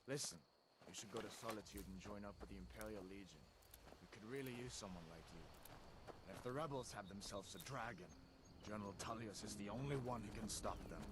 Listen, you should go to Solitude and join up with the Imperial Legion. We could really use someone like you. And if the rebels have themselves a dragon, General Tullius is the only one who can stop them.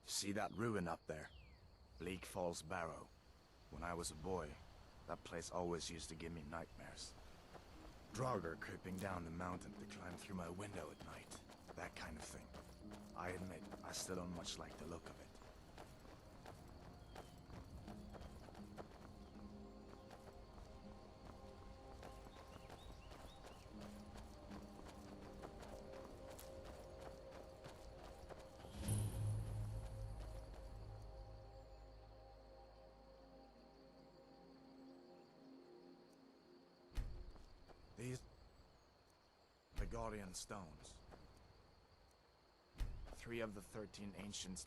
See that ruin up there? Bleak Falls Barrow. When I was a boy, that place always used to give me nightmares. Draugr creeping down the mountain to climb through my window at night. That kind of thing. I admit, I still don't much like the look of it. These... the Guardian Stones. 3 of the 13 ancient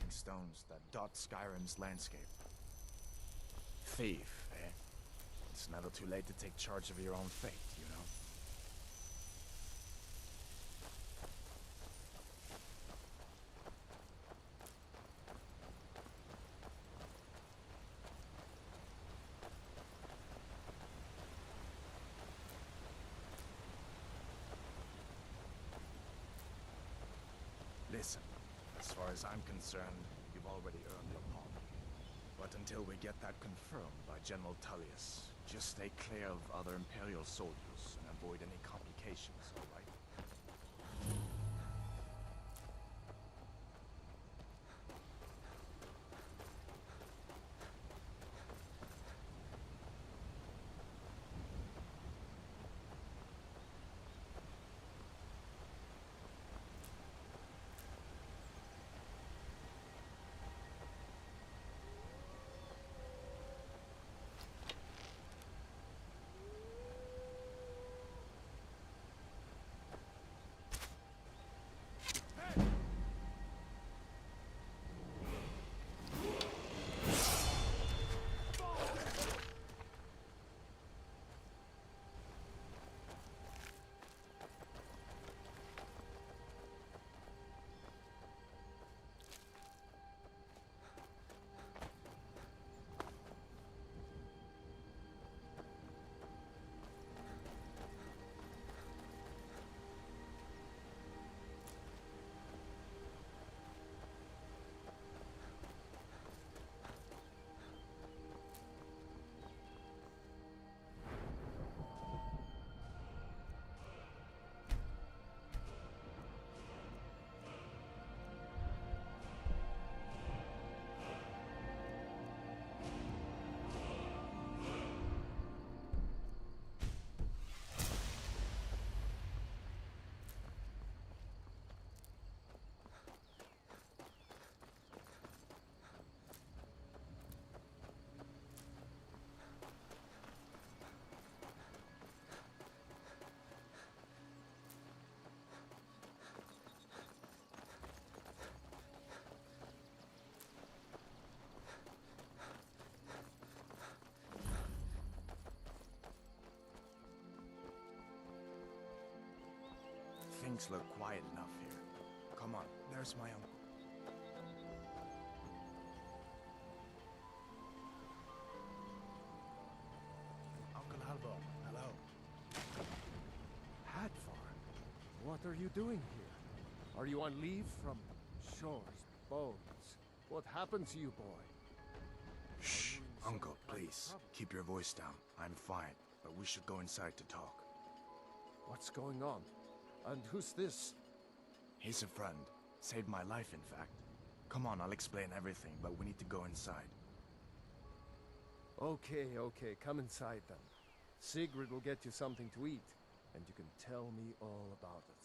stones that dot Skyrim's landscape. Thief, eh? It's never too late to take charge of your own fate, you know? Listen, as far as I'm concerned, you've already earned your pardon. But until we get that confirmed by General Tullius, just stay clear of other Imperial soldiers and avoid any complications, all right? Things look quiet enough here. Come on, there's my uncle. Uncle Halvor, hello. Hadvar, what are you doing here? Are you on leave from Shore's bones? What happened to you, boy? Shh, Uncle, please. Keep your voice down. I'm fine, but we should go inside to talk. What's going on? And who's this? He's a friend. Saved my life, in fact. Come on, I'll explain everything, but we need to go inside. Okay, come inside then. Sigrid will get you something to eat, and you can tell me all about it.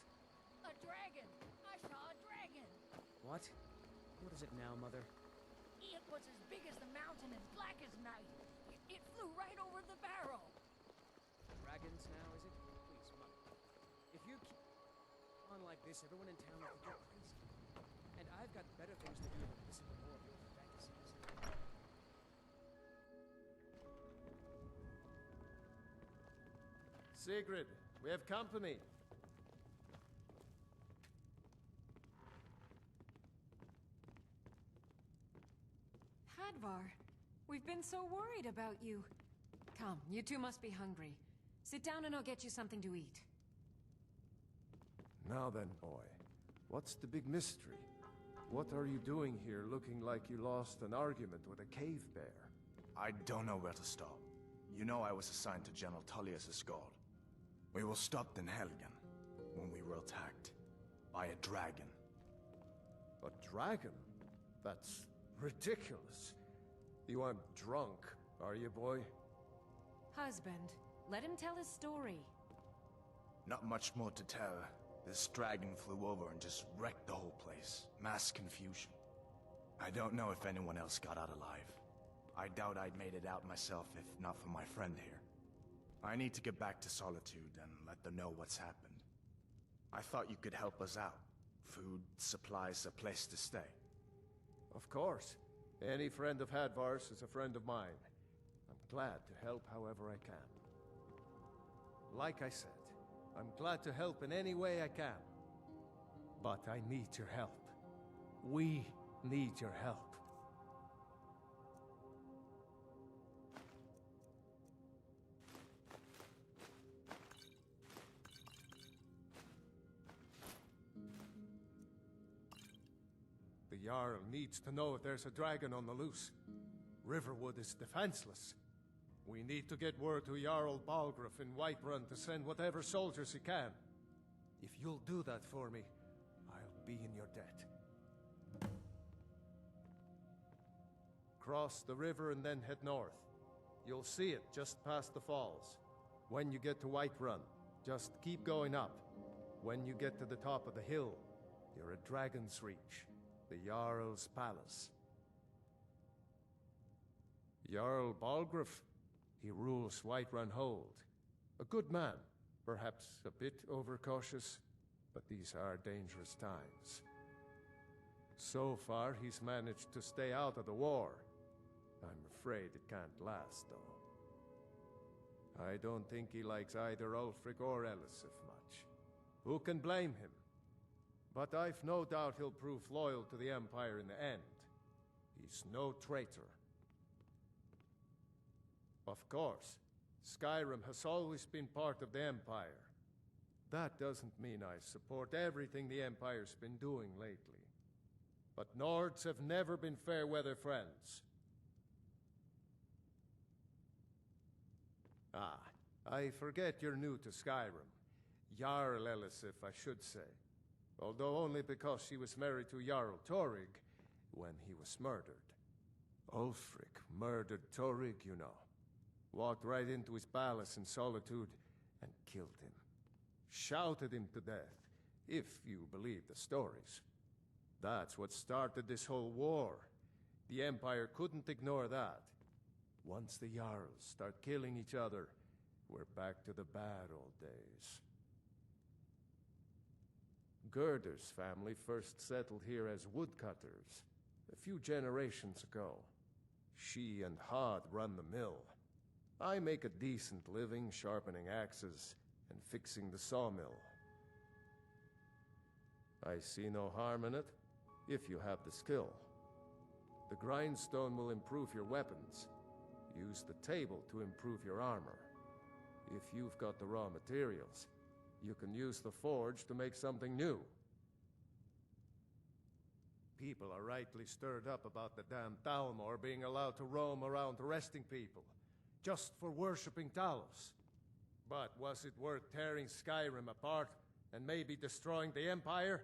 A dragon! I saw a dragon! What? What is it now, Mother? It was as big as the mountain and black as night. It flew right over the barrow. Dragons now, is it? Please, Mother. If you keep on like this, everyone in town will think you're crazy. And I've got better things to do than listen to more of your fantasies. Sigrid, we have company. Hadvar, we've been so worried about you. Come, you two must be hungry. Sit down and I'll get you something to eat. Now then, boy, what's the big mystery? What are you doing here looking like you lost an argument with a cave bear? I don't know where to start. You know I was assigned to General Tullius' guard. We were stopped in Helgen when we were attacked by a dragon. A dragon? That's ridiculous. You aren't drunk, are you, boy? Husband, let him tell his story. Not much more to tell. This dragon flew over and just wrecked the whole place. Mass confusion. I don't know if anyone else got out alive. I doubt I'd made it out myself if not for my friend here. I need to get back to Solitude and let them know what's happened. I thought you could help us out. Food, supplies, a place to stay. Of course. Any friend of Hadvar's is a friend of mine. I'm glad to help however I can. Like I said, I'm glad to help in any way I can. But I need your help. We need your help. The Jarl needs to know if there's a dragon on the loose. Riverwood is defenseless. We need to get word to Jarl Balgruuf in Whiterun to send whatever soldiers he can. If you'll do that for me, I'll be in your debt. Cross the river and then head north. You'll see it just past the falls. When you get to Whiterun, just keep going up. When you get to the top of the hill, you're at Dragon's Reach, the Jarl's palace. Jarl Balgruuf, he rules Whiterun Hold. A good man, perhaps a bit overcautious, but these are dangerous times. So far, he's managed to stay out of the war. I'm afraid it can't last, though. I don't think he likes either Ulfric or Elisif much. Who can blame him? But I've no doubt he'll prove loyal to the Empire in the end. He's no traitor. Of course, Skyrim has always been part of the Empire. That doesn't mean I support everything the Empire's been doing lately. But Nords have never been fair-weather friends. Ah, I forget you're new to Skyrim. Jarl Elisif, I should say. Although only because she was married to Jarl Torrig when he was murdered. Ulfric murdered Torrig, you know. Walked right into his palace in Solitude and killed him. Shouted him to death, if you believe the stories. That's what started this whole war. The Empire couldn't ignore that. Once the Jarls start killing each other, we're back to the bad old days. Gerder's family first settled here as woodcutters a few generations ago. She and Hod run the mill. I make a decent living sharpening axes and fixing the sawmill. I see no harm in it, if you have the skill. The grindstone will improve your weapons. Use the table to improve your armor. If you've got the raw materials, you can use the forge to make something new. People are rightly stirred up about the damn Thalmor being allowed to roam around arresting people, just for worshipping Talos. But was it worth tearing Skyrim apart and maybe destroying the Empire?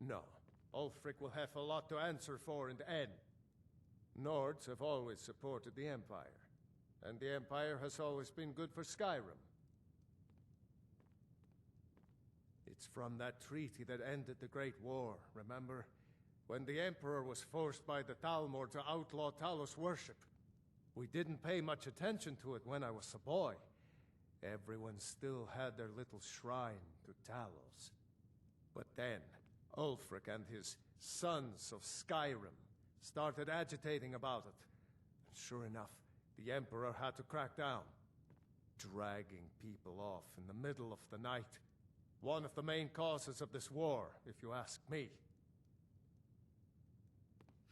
No. Ulfric will have a lot to answer for in the end. Nords have always supported the Empire. And the Empire has always been good for Skyrim. It's from that treaty that ended the Great War, remember? When the Emperor was forced by the Thalmor to outlaw Talos worship. We didn't pay much attention to it when I was a boy. Everyone still had their little shrine to Talos. But then, Ulfric and his Sons of Skyrim started agitating about it. And sure enough, the Emperor had to crack down, dragging people off in the middle of the night. One of the main causes of this war, if you ask me.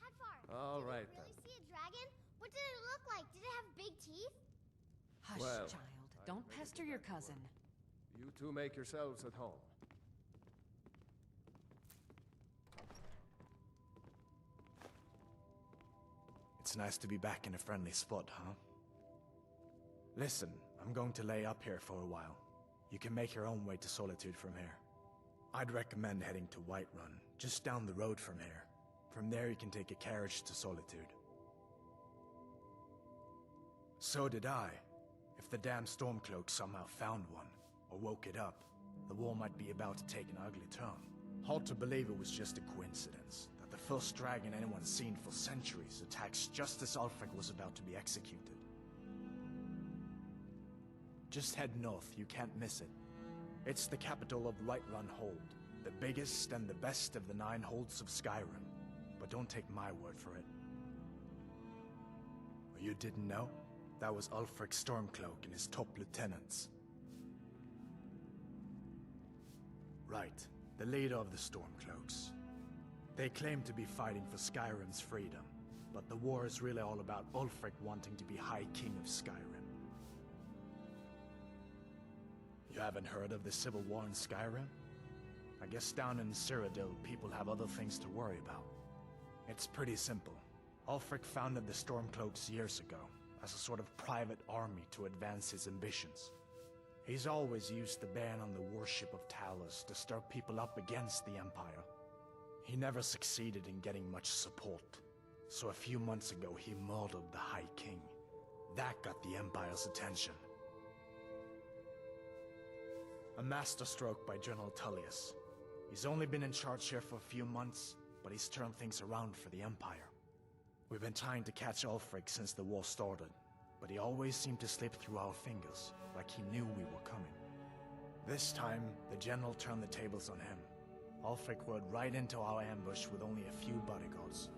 Hadvar, All did right, we really see a dragon? What did it look like? Did it have big teeth? Hush, Well, child. Don't pester your cousin. You two make yourselves at home. It's nice to be back in a friendly spot, huh? Listen, I'm going to lay up here for a while. You can make your own way to Solitude from here. I'd recommend heading to Whiterun, just down the road from here. From there you can take a carriage to Solitude. So did I. If the damn Stormcloak somehow found one, or woke it up, the war might be about to take an ugly turn. Hard to believe it was just a coincidence, that the first dragon anyone's seen for centuries attacks just as Ulfric was about to be executed. Just head north, you can't miss it. It's the capital of Whiterun Hold, the biggest and the best of the 9 holds of Skyrim. But don't take my word for it. Or you didn't know? That was Ulfric Stormcloak and his top lieutenants. Right, the leader of the Stormcloaks. They claim to be fighting for Skyrim's freedom, but the war is really all about Ulfric wanting to be High King of Skyrim. You haven't heard of the Civil War in Skyrim? I guess down in Cyrodiil, people have other things to worry about. It's pretty simple. Ulfric founded the Stormcloaks years ago, as a sort of private army to advance his ambitions. He's always used the ban on the worship of Talos to stir people up against the Empire. He never succeeded in getting much support, so a few months ago he murdered the High King. That got the Empire's attention. A masterstroke by General Tullius. He's only been in charge here for a few months, but he's turned things around for the Empire. We've been trying to catch Ulfric since the war started, but he always seemed to slip through our fingers, like he knew we were coming. This time, the general turned the tables on him. Ulfric rode right into our ambush with only a few bodyguards.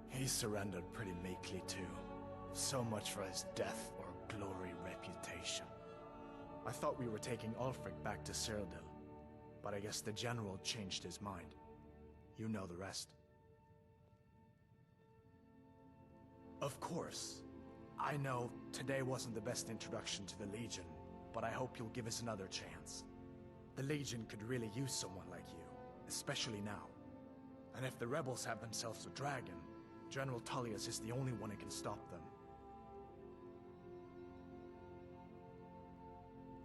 He surrendered pretty meekly too. So much for his death or glory reputation. I thought we were taking Ulfric back to Cyrodiil, but I guess the general changed his mind. You know the rest. Of course. I know today wasn't the best introduction to the Legion, but I hope you'll give us another chance. The Legion could really use someone like you, especially now. And if the rebels have themselves a dragon, General Tullius is the only one who can stop them.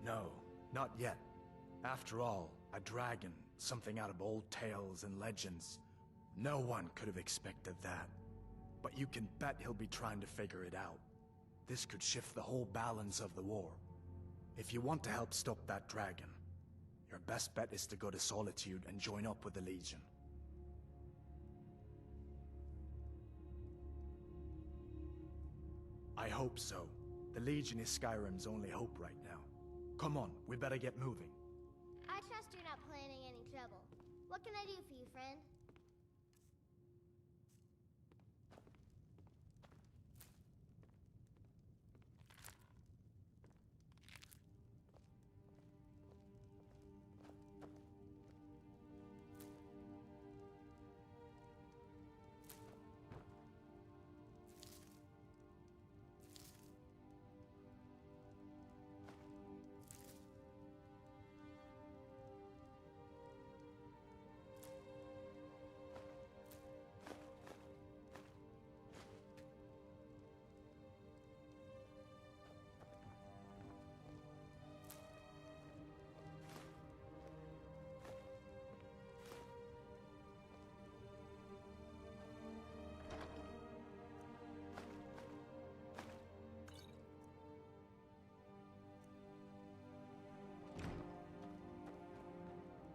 No, not yet. After all, a dragon, something out of old tales and legends. No one could have expected that. But you can bet he'll be trying to figure it out. This could shift the whole balance of the war. If you want to help stop that dragon, your best bet is to go to Solitude and join up with the Legion. I hope so. The Legion is Skyrim's only hope right now. Come on, we better get moving. I trust you're not planning any trouble. What can I do for you, friend?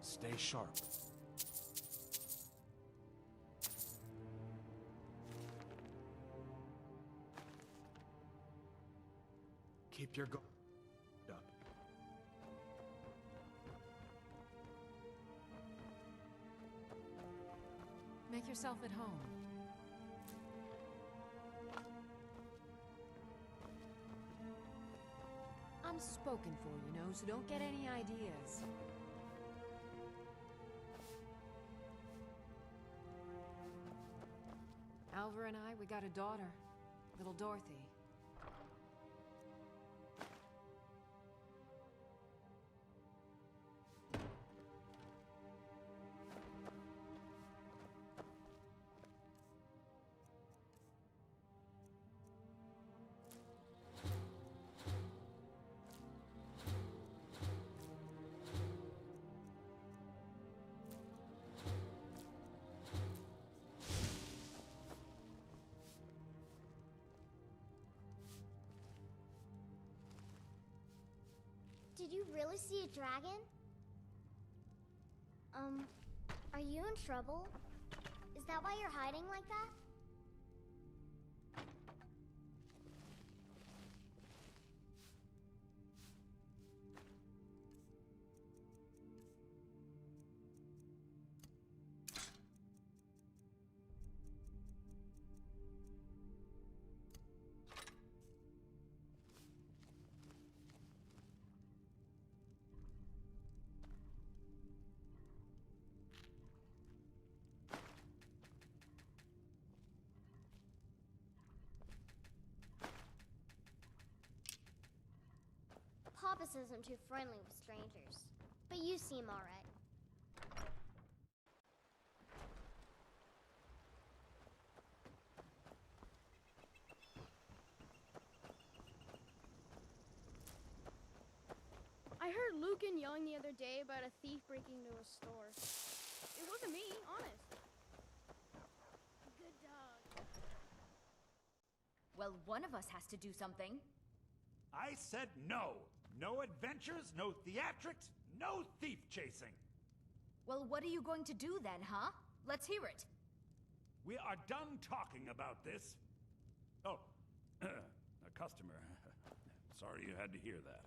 Stay sharp. Keep your guard up. Make yourself at home. I'm spoken for, you know, so don't get any ideas. Alvar and I, we got a daughter, little Dorothy. Did you really see a dragon? Are you in trouble? Is that why you're hiding like that? Papa says I'm too friendly with strangers, but you seem all right. I heard Lucan yelling the other day about a thief breaking into a store. It wasn't me, honest. Good dog. Well, one of us has to do something. I said no. No adventures, no theatrics, no thief chasing. Well, what are you going to do then, huh? Let's hear it. We are done talking about this. Oh, a customer. Sorry you had to hear that.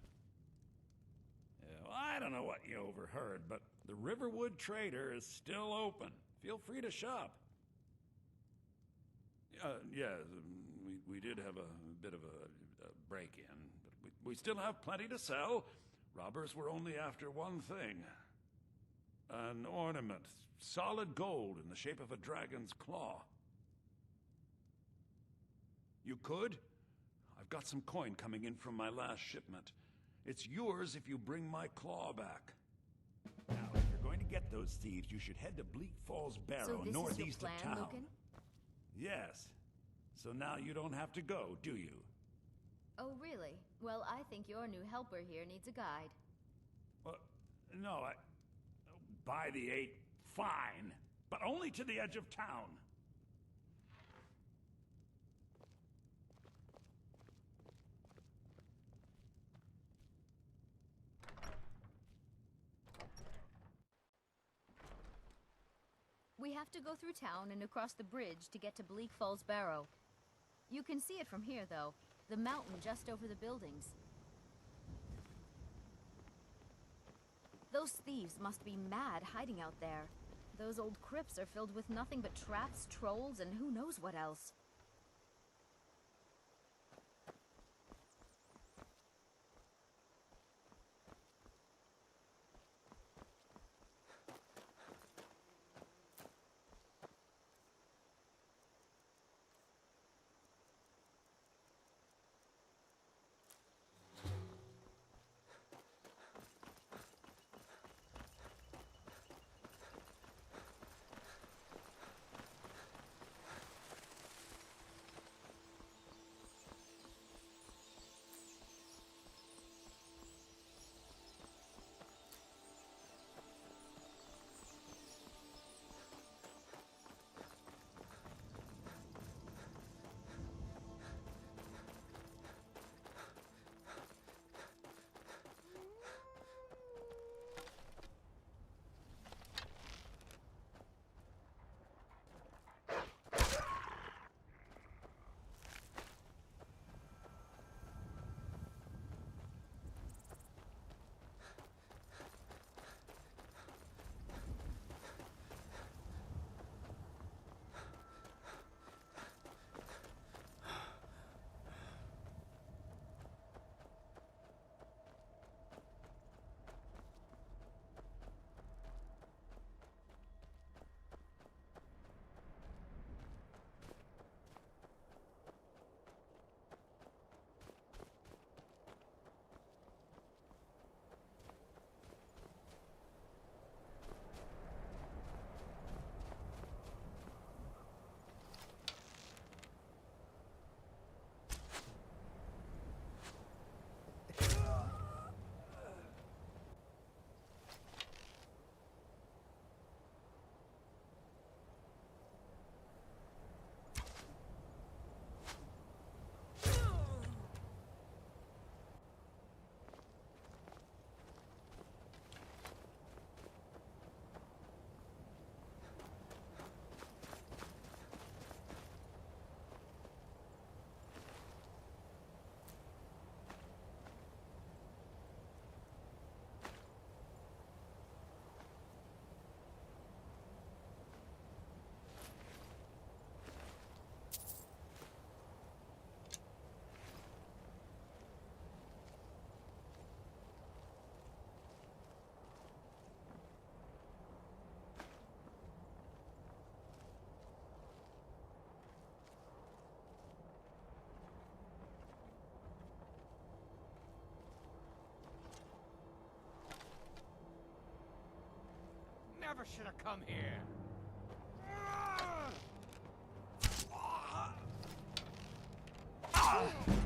Yeah, well, I don't know what you overheard, but the Riverwood Trader is still open. Feel free to shop. Yeah, we did have a bit of a break-in, but we still have plenty to sell. Robbers were only after one thing. An ornament, solid gold in the shape of a dragon's claw. You could? I've got some coin coming in from my last shipment. It's yours if you bring my claw back. Now, if you're going to get those thieves, you should head to Bleak Falls Barrow, northeast of town. Lucan? Yes. So now you don't have to go, do you? Oh, really? Well, I think your new helper here needs a guide. No, by the 8, fine. But only to the edge of town. We have to go through town and across the bridge to get to Bleak Falls Barrow. You can see it from here, though. The mountain just over the buildings. Those thieves must be mad hiding out there. Those old crypts are filled with nothing but traps, trolls, and who knows what else. never should have come here. Ah!